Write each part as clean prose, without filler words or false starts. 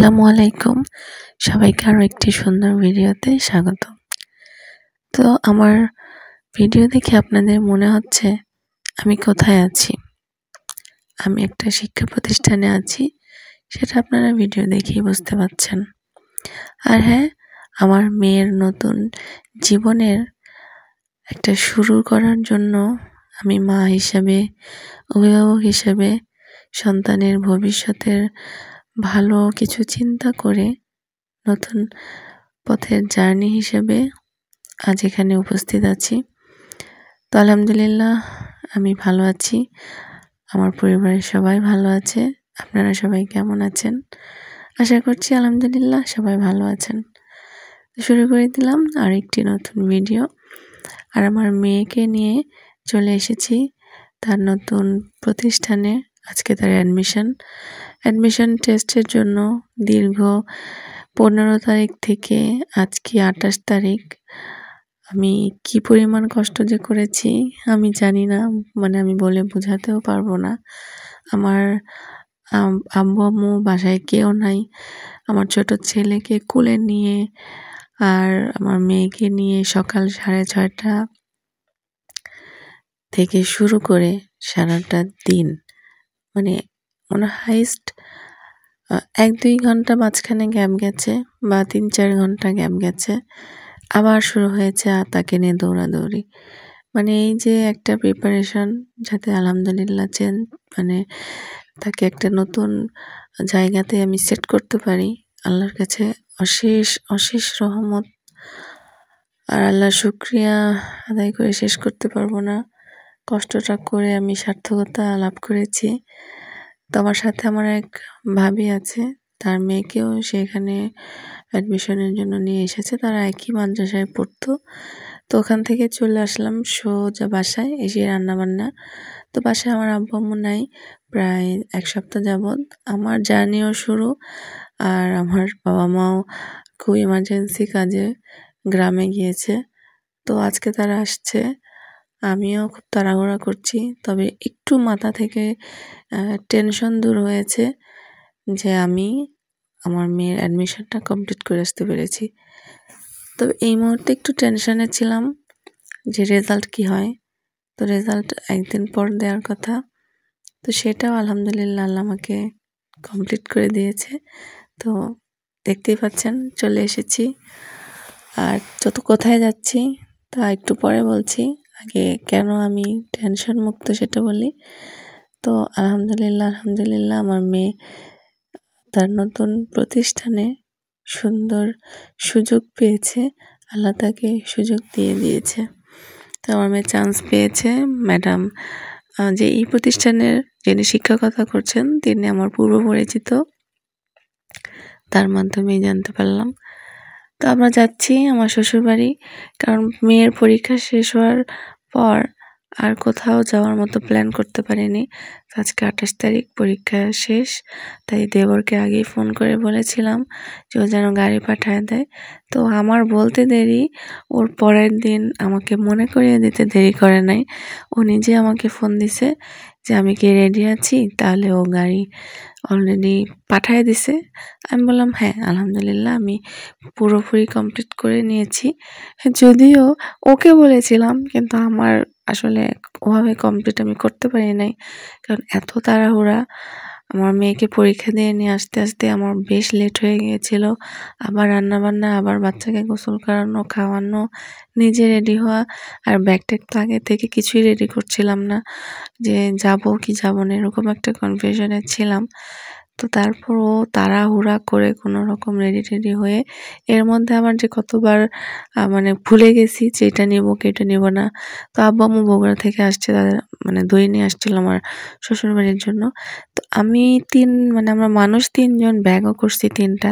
আসসালামু আলাইকুম। সবাইকে আরো একটি সুন্দর ভিডিওতে স্বাগত। তো আমার ভিডিও দেখে আপনাদের মনে হচ্ছে আমি কোথায় আছি? আমি একটা শিক্ষা প্রতিষ্ঠানে আছি, সেটা আপনারা ভিডিও দেখেই বুঝতে পারছেন। আর হ্যাঁ, আমার মেয়ের নতুন জীবনের একটা শুরু করার জন্য আমি মা হিসেবে, অভিভাবক হিসেবে সন্তানের ভবিষ্যতের ভালো কিছু চিন্তা করে নতুন পথের জার্নি হিসেবে আজ এখানে উপস্থিত আছি। তো আলহামদুলিল্লাহ আমি ভালো আছি, আমার পরিবারের সবাই ভালো আছে। আপনারা সবাই কেমন আছেন? আশা করছি আলহামদুলিল্লাহ সবাই ভালো আছেন। শুরু করে দিলাম আরেকটি নতুন ভিডিও। আর আমার মেয়েকে নিয়ে চলে এসেছি তার নতুন প্রতিষ্ঠানে। আজকে তার অ্যাডমিশন টেস্টের জন্য দীর্ঘ 15 তারিখ থেকে আজকে 28 তারিখ আমি কি পরিমাণ কষ্ট যে করেছি আমি জানি না, মানে আমি বলে বোঝাতেও পারবো না। আমার আব্বু আম্মু বাসায় কেউ নাই। আমার ছোট ছেলেকে কোলে নিয়ে আর আমার মেয়েকে নিয়ে সকাল 6:30 থেকে শুরু করে সারাটা দিন, মানে মনে হাইস্ট 1-2 ঘন্টা মাঝখানে গ্যাপ গেছে বা 3-4 ঘন্টা গ্যাপ গেছে। আবার শুরু হয়েছে তাকে নিয়ে দৌড়াদৌড়ি। মানে এই যে একটা প্রিপারেশন, যাতে আলহামদুলিল্লাহ মানে তাকে একটা নতুন জায়গাতে আমি সেট করতে পারি, আল্লাহর কাছে অশেষ রহমত। আর আল্লাহর শুকরিয়া আদায় করে শেষ করতে পারবো না। কষ্টটা করে আমি সার্থকতা লাভ করেছি। তো আমার সাথে আমার এক ভাবি আছে, তার মেয়েকেও সেখানে অ্যাডমিশনের জন্য নিয়ে এসেছে। তারা একই মাদ্রাসায় পড়তো। তো ওখান থেকে চলে আসলাম সোজা বাসায়, এসে রান্নাবান্না। তো বাসায় আমার আব্বু আম্মু নাই প্রায় 1 সপ্তাহ যাবৎ। আমার জার্নিও শুরু। আর আমার বাবা মাও খুব ইমার্জেন্সি কাজে গ্রামে গিয়েছে। তো আজকে তারা আসছে। আমিও খুব তাড়াহুড়া করছি, তবে একটু মাথা থেকে টেনশন দূর হয়েছে যে আমি আমার মেয়ের অ্যাডমিশনটা কমপ্লিট করে আসতে পেরেছি। তবে এই মুহূর্তে একটু টেনশনে ছিলাম যে রেজাল্ট কি হয়। তো রেজাল্ট একদিন পর দেওয়ার কথা, তো সেটাও আলহামদুলিল্লাহ আল্লাহ আমাকে কমপ্লিট করে দিয়েছে। তো দেখতেই পাচ্ছেন চলে এসেছি। আর কোথায় যাচ্ছি তা একটু পরে বলছি, আগে কেন আমি টেনশন মুক্ত সেটা বলি। তো আলহামদুলিল্লাহ আমার মেয়ে তার নতুন প্রতিষ্ঠানে সুন্দর সুযোগ পেয়েছে। আল্লাহ তাকে সুযোগ দিয়ে দিয়েছে। তো আমার মেয়ে চান্স পেয়েছে। ম্যাডাম যে এই প্রতিষ্ঠানের যিনি শিক্ষকতা করছেন তিনি আমার পূর্ব পরিচিত, তার মাধ্যমেই জানতে পারলাম। তো আমরা যাচ্ছি আমার শ্বশুরবাড়ি, কারণ মেয়ের পরীক্ষা শেষ হওয়ার পর আর কোথাও যাওয়ার মতো প্ল্যান করতে পারিনি। আজকে 28 তারিখ পরীক্ষা শেষ, তাই দেবরকে আগেই ফোন করে বলেছিলাম যে ও যেন গাড়ি পাঠায় দেয়। তো আমার বলতে দেরি, ওর পরের দিন আমাকে মনে করিয়ে দিতে দেরি করে নাই। ও নিজে আমাকে ফোন দিছে যে আমি কি রেডি আছি, তাহলে ও গাড়ি অলরেডি পাঠিয়ে দিছে। আমি বললাম হ্যাঁ আলহামদুলিল্লাহ আমি পুরোপুরি কমপ্লিট করে নিয়েছি। যদিও ওকে বলেছিলাম, কিন্তু আমার আসলে ওভাবে কমপ্লিট আমি করতে পারি নাই, কারণ এত তাড়াহুড়া। আমার মেয়েকে পরীক্ষা দিয়ে নিয়ে আসতে আমার বেশ লেট হয়ে গিয়েছিল। আবার রান্নাবান্না, আবার বাচ্চাকে গোসল করানো, খাওয়ানো, নিজে রেডি হওয়া, আর ব্যাগ ট্যাগ তো আগে থেকে কিছুই রেডি করছিলাম না যে যাবো কি যাবো না, এরকম একটা কনফিউশনে ছিলাম। তো তারপর ও তাড়াহুড়া করে কোনো রকম রেডি হয়ে, এর মধ্যে আবার যে কতবার মানে ভুলে গেছি যে এটা নেবো কি এটা নেবো না। তো আব্বু আম্মু বগুড়া থেকে আসছে, তাদের মানে দই নিয়ে আসছিল আমার শ্বশুরবাড়ির জন্য। তো আমি আমরা মানুষ 3 জন, ব্যাগও করছি 3টা।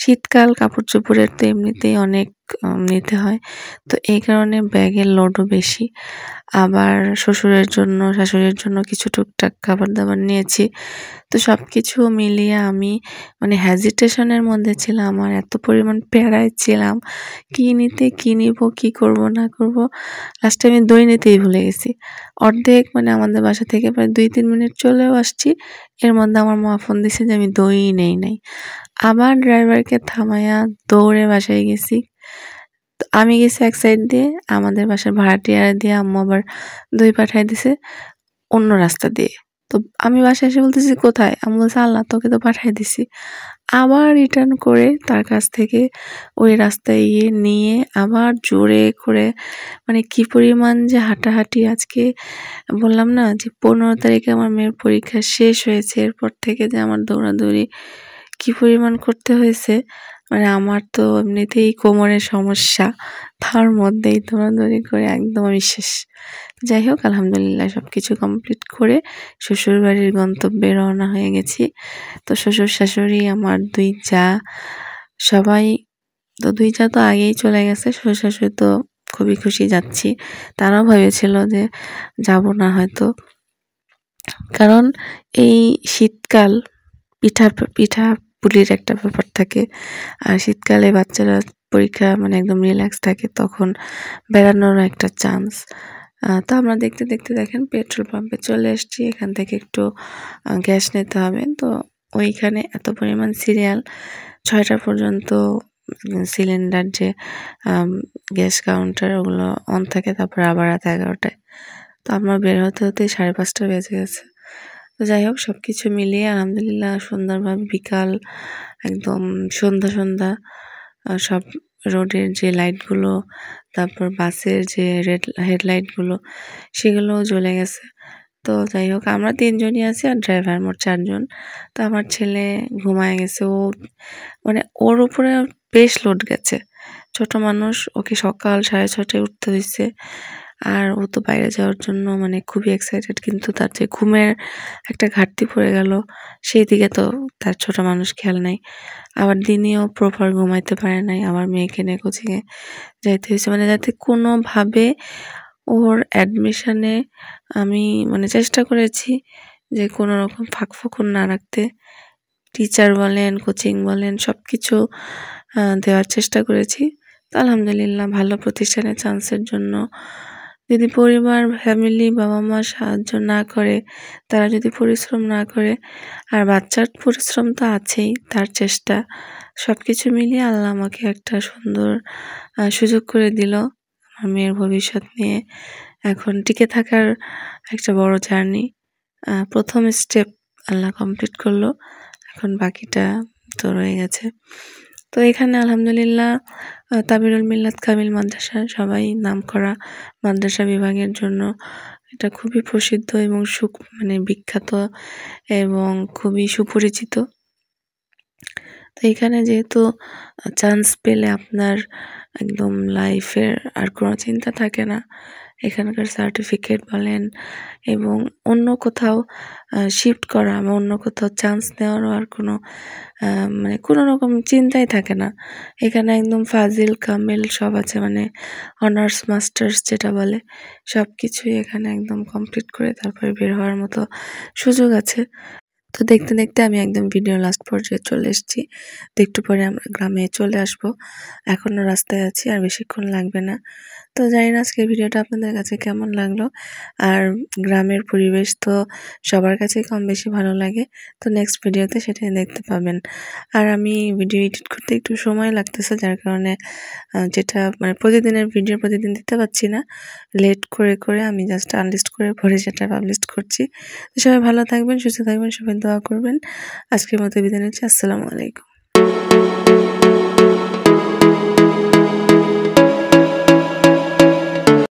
শীতকাল, কাপড় চোপড়ের তো এমনিতেই অনেক নিতে হয়। তো এই কারণে ব্যাগের লোডও বেশি। আবার শ্বশুরের জন্য, শাশুড়ির জন্য কিছু টুকটাক খাবার-দাবার নিয়েছি। তো সবকিছু মিলিয়ে আমি মানে হেজিটেশনের মধ্যে ছিলাম। আর এত পরিমাণ প্যারায় ছিলাম। কি নিতে, কি নিবো, কি করব না করব। লাস্টে আমি দই নিতেই ভুলে গেছি। অর্ধেক মানে আমাদের বাসা থেকে প্রায় ২-৩ মিনিট চলেও আসছি। এর মধ্যে আমার মা ফোন দিছে যে আমি দই নেই নাই। আবার ড্রাইভারকে থামাইয়া দৌড়ে বাসায় গেছি। তো আমি গেছি এক সাইড দিয়ে, আমাদের বাসার ভাড়াটিয়ারা দিয়ে আম্মু আবার দই পাঠায় দিছে অন্য রাস্তা দিয়ে। তো আমি বাসায় এসে বলতেছি কোথায়? আম্মু বলছে আল্লাহ তোকে তো পাঠায় দিছি। আবার রিটার্ন করে তার কাছ থেকে ওই রাস্তায় গিয়ে নিয়ে আবার জোরে করে মানে কি পরিমাণ যে হাঁটাহাঁটি আজকে বললাম না যে 15 তারিখে আমার মেয়ের পরীক্ষা শেষ হয়েছে। এরপর থেকে যে আমার দৌড়াদৌড়ি কি পরিমাণ করতে হয়েছে মানে আমার তো এমনিতেই কোমরের সমস্যা, তার মধ্যেই দৌড়াদৌড়ি করে একদম আমি শেষ। যাই হোক আলহামদুলিল্লাহ সবকিছু কমপ্লিট করে শ্বশুরবাড়ির গন্তব্যে রওনা হয়ে গেছি। তো শ্বশুর শাশুড়ি আমার ২ জা সবাই, তো ২ জা তো আগেই চলে গেছে। শ্বশুর শাশুড়ি তো খুবই খুশি যাচ্ছি। তারাও ভেবেছিল যে যাব না হয়তো। কারণ এই শীতকাল পিঠাপুলির একটা ব্যাপার থাকে। আর শীতকালে বাচ্চারা পরীক্ষা মানে একদম রিল্যাক্স থাকে, তখন বেড়ানোরও একটা চান্স। তো আমরা দেখতে দেখতে দেখেন পেট্রোল পাম্পে চলে এসেছি। এখান থেকে একটু গ্যাস নিতে হবে। তো ওইখানে এত পরিমাণ সিরিয়াল, ৬টা পর্যন্ত সিলিন্ডার যে গ্যাস কাউন্টার ওগুলো অন থাকে, তারপরে আবার রাত 11টায়। তো আমার বের হতে হতে 5:30 বেজে গেছে। তো যাই হোক সবকিছু মিলিয়ে আলহামদুলিল্লাহ সুন্দরভাবে বিকাল একদম সন্ধ্যা সব রোডের যে লাইটগুলো, তারপর বাসের যে হেডলাইটগুলো সেগুলোও জ্বলে গেছে। তো যাই হোক আমরা ৩ জনই আছি আর ড্রাইভার মোট 4 জন। তো আমার ছেলে ঘুমায় গেছে। ও মানে ওর উপরে বেশ লোড গেছে। ছোট মানুষ, ওকে সকাল 6:30টায় উঠতে হইছে। আর ও তো বাইরে যাওয়ার জন্য মানে খুবই এক্সাইটেড, কিন্তু তার যে ঘুমের একটা ঘাটতি পড়ে গেল সেই দিকে তো তার ছোট মানুষ খেয়াল নাই। আবার দিনেও প্রপার ঘুমাইতে পারে নাই। আবার মেয়েকে নিয়ে কোচিংয়ে যাইতে হয়েছে মানে যাতে কোনোভাবে ওর অ্যাডমিশনে আমি মানে চেষ্টা করেছি যে কোনো রকম ফাঁক-ফোকর না রাখতে। টিচার বলেন, কোচিং বলেন সবকিছু দেওয়ার চেষ্টা করেছি। তো আলহামদুলিল্লাহ ভালো প্রতিষ্ঠানে চান্সের জন্য যদি পরিবার, ফ্যামিলি, বাবা-মা সাহায্য না করে, তারা যদি পরিশ্রম না করে, আর বাচ্চার পরিশ্রম তো আছেই, তার চেষ্টা, সবকিছু মিলিয়ে আল্লাহ আমাকে একটা সুন্দর সুযোগ করে দিল। আমার মেয়ের ভবিষ্যৎ নিয়ে এখন টিকে থাকার একটা বড় জার্নি। ১ম স্টেপ আল্লাহ কমপ্লিট করলো। এখন বাকিটা তো রয়ে গেছে। তো এখানে আলহামদুলিল্লাহ তাবিরুল মিল্লাত কামিল মাদ্রাসা সবাই নামকরা মাদ্রাসা বিভাগের জন্য এটা খুবই প্রসিদ্ধ এবং মানে বিখ্যাত এবং খুবই সুপরিচিত। তো এখানে যেহেতু চান্স পেলে আপনার একদম লাইফের আর কোনো চিন্তা থাকে না। এখানকার সার্টিফিকেট বলেন এবং অন্য কোথাও শিফট করা বা অন্য কোথাও চান্স নেওয়ারও আর কোনো মানে কোনো রকম চিন্তাই থাকে না। এখানে একদম ফাজিল কামিল সব আছে, মানে অনার্স মাস্টার্স যেটা বলে সব কিছুই এখানে একদম কমপ্লিট করে তারপরে বের হওয়ার মতো সুযোগ আছে। তো দেখতে দেখতে আমি একদম ভিডিও লাস্ট পর্যায়ে চলে এসেছি। তো একটু পরে আমরা গ্রামে চলে আসব। এখনও রাস্তায় আছি, আর বেশিক্ষণ লাগবে না। তো জানি না আজকের ভিডিওটা আপনাদের কাছে কেমন লাগলো। আর গ্রামের পরিবেশ তো সবার কাছেই কম বেশি ভালো লাগে। তো নেক্সট ভিডিওতে সেটাই দেখতে পাবেন। আর আমি ভিডিও এডিট করতে একটু সময় লাগতেছে, যার কারণে যেটা মানে প্রতিদিনের ভিডিও প্রতিদিন দিতে পারছি না। লেট করে করে আমি জাস্ট আনলিস্ট করে পরে সেটা পাবলিশ করছি। তো সবাই ভালো থাকবেন, সুস্থ থাকবেন, সবাই দোয়া করবেন। আজকের মতো বিদায় নিচ্ছি। আসসালামু আলাইকুম।